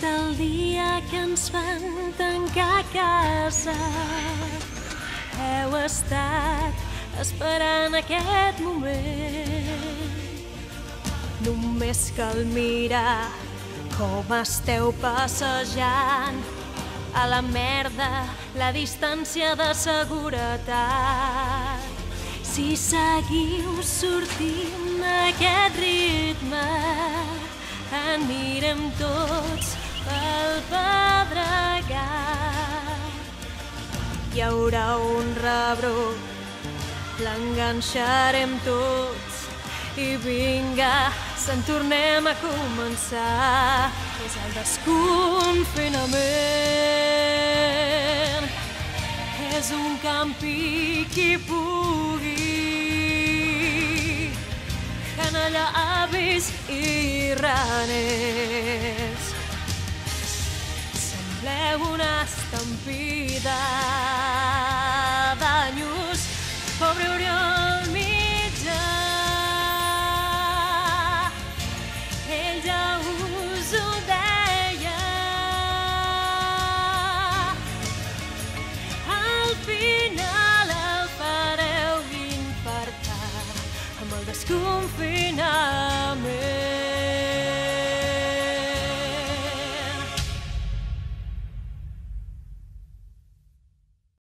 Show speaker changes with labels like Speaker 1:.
Speaker 1: del dia que ens van tancar a casa. Heu estat esperant aquest moment. Només cal mirar com esteu passejant a la merda la distància de seguretat. Si seguiu sortint aquest ritme, anirem tots pel Pedregar. Hi haurà un rebrot, l'enganxarem tots i vinga, se'n tornem a començar. És el desconfinament. És un campi qui pugui, canalla, avis i raners. Sembleu una estampida d'anyos, pobre Oriol.